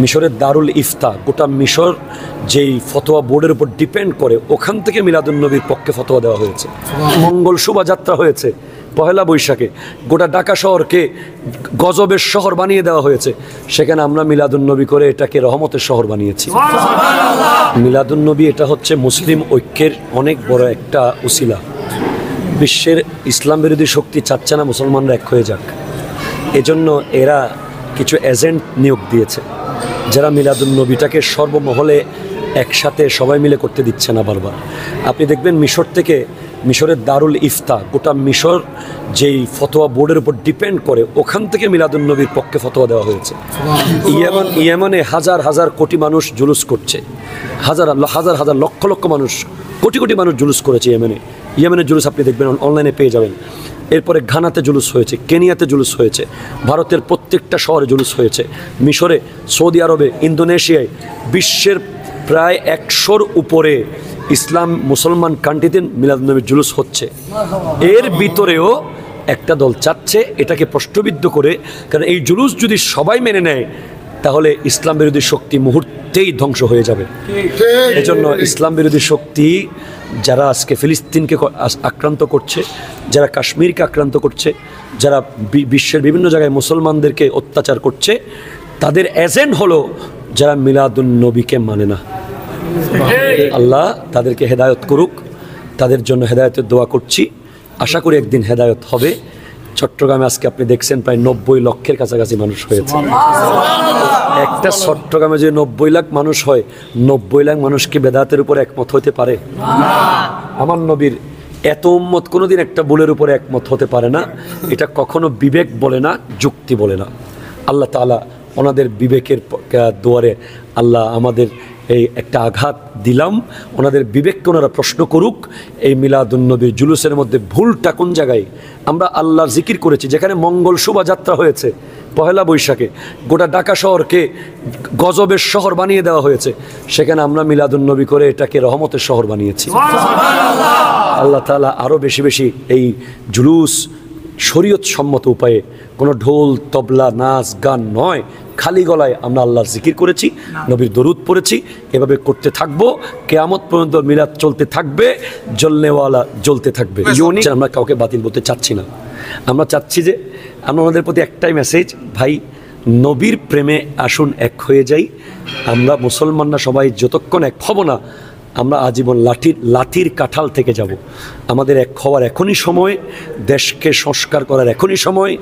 মিশরের দারুল ইফতা, গোটা মিশর যেই ফতোয়া বোর্ডের উপর ডিপেন্ড করে, ওখান থেকে মিলাদুন্নবীর পক্ষে ফতোয়া দেওয়া হয়েছে। মঙ্গল শোভাযাত্রা হয়েছে পহেলা বৈশাখে, গোটা ঢাকা শহরকে গজবের শহর বানিয়ে দেওয়া হয়েছে, সেখানে আমরা মিলাদুন্নবী করে এটাকে রহমতের শহর বানিয়েছি। মিলাদুন্নবী এটা হচ্ছে মুসলিম ঐক্যের অনেক বড় একটা উসিলা। বিশ্বের ইসলাম বিরোধী শক্তি চাচ্ছে না মুসলমানরা এক হয়ে যাক, এজন্য এরা কিছু এজেন্ট নিয়োগ দিয়েছে যারা মিলাদুন্নবীটাকে সর্বমহলে একসাথে সবাই মিলে করতে দিচ্ছে না বারবার। আপনি দেখবেন মিশর থেকে, মিশরের দারুল ইফতা, গোটা মিশর যেই ফতোয়া বোর্ডের উপর ডিপেন্ড করে, ওখান থেকে মিলাদুন্নবীর পক্ষে ফতোয়া দেওয়া হয়েছে। ইয়েমানে হাজার হাজার কোটি মানুষ জুলুস করছে, হাজার হাজার লক্ষ লক্ষ মানুষ, কোটি কোটি মানুষ জুলুস করেছে ইয়েমেনের জুলুস আপনি দেখবেন, অনলাইনে পেয়ে যাবেন। এরপরে ঘানাতে জুলুস হয়েছে, কেনিয়াতে জুলুস হয়েছে, ভারতের প্রত্যেকটা শহরে জুলুস হয়েছে, মিশরে, সৌদি আরবে, ইন্দোনেশিয়ায়, বিশ্বের প্রায় 100-র উপরে ইসলাম মুসলমান কান্ট্রিতে মিলাদুন্নবীর জুলুস হচ্ছে। এর ভিতরেও একটা দল চাচ্ছে এটাকে প্রশ্নবিদ্ধ করে, কারণ এই জুলুস যদি সবাই মেনে নেয় তাহলে ইসলাম বিরোধী শক্তি মুহূর্তেই ধ্বংস হয়ে যাবে। এজন্য ইসলাম বিরোধী শক্তি যারা আজকে ফিলিস্তিনকে আক্রান্ত করছে, যারা কাশ্মীরকে আক্রান্ত করছে, যারা বিশ্বের বিভিন্ন জায়গায় মুসলমানদেরকে অত্যাচার করছে, তাদের এজেন্ট হলো যারা মিলাদুন্নবীকে মানে না। আল্লাহ তাদেরকে হেদায়ত করুক, তাদের জন্য হেদায়তের দোয়া করছি। আশা করি একদিন হেদায়ত হবে। চট্টগ্রামে আজকে আপনি দেখছেন প্রায় 90 লক্ষের কাছাকাছি মানুষ হয়েছে। একটা চট্টগ্রামে যে 90 লাখ মানুষ হয়, 90 লাখ মানুষ কি বেদাতের উপর একমত হতে পারে? আমার নবীর এত উম্মত কোনোদিন একটা ভুলের উপরে একমত হতে পারে না। এটা কখনো বিবেক বলে না, যুক্তি বলে না। আল্লাহ তাআলা ওনাদের বিবেকের দুয়ারে আল্লাহ আমাদের এই একটা আঘাত দিলাম, ওনাদের বিবেককে ওনারা প্রশ্ন করুক। এই মিলাদুন্নবীর জুলুসের মধ্যে ভুলটা কোন জায়গায়? আমরা আল্লাহর জিকির করেছি, যেখানে মঙ্গল শোভাযাত্রা হয়েছে পহেলা বৈশাখে, গোটা ঢাকা শহরকে গজবের শহর বানিয়ে দেওয়া হয়েছে, সেখানে আমরা মিলাদুন্নবী করে এটাকে রহমতের শহর বানিয়েছি। আল্লাহ তাআলা আরও বেশি বেশি এই জুলুস শরীয়ত সম্মত উপায়ে, কোনো ঢোল তবলা নাচ গান নয়, খালি গলায় আমরা আল্লাহর জিকির করেছি, নবীর দরুদ পড়েছি, এভাবে করতে থাকবো। কিয়ামত পর্যন্ত মিলাদ চলতে থাকবে, জ্বলনেওয়ালা জ্বলতে থাকবে। আমরা কাউকে বাতিল বলতে চাচ্ছি না, আমরা চাচ্ছি যে আমরা ওনাদের প্রতি একটাই মেসেজ, ভাই নবীর প্রেমে আসুন এক হয়ে যাই। আমরা মুসলমানরা সবাই যতক্ষণ এক হব না, আমরা আজীবন লাঠির কাঁঠাল থেকে যাব। আমাদের এক হওয়ার এখনই সময়, দেশকে সংস্কার করার এখনই সময়,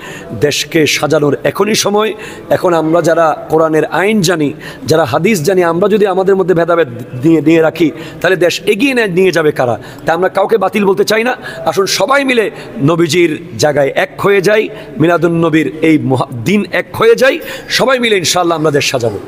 দেশকে সাজানোর এখনই সময়। এখন আমরা যারা কোরআনের আইন জানি, যারা হাদিস জানি, আমরা যদি আমাদের মধ্যে ভেদাভেদ নিয়ে রাখি, তাহলে দেশ এগিয়ে নিয়ে যাবে কারা? তা আমরা কাউকে বাতিল বলতে চাই না। আসুন সবাই মিলে নবীজির জায়গায় এক হয়ে যাই, মিলাদুন্নবীর এই দিন এক হয়ে যাই, সবাই মিলে ইনশাআল্লাহ আমরা দেশ সাজাবো।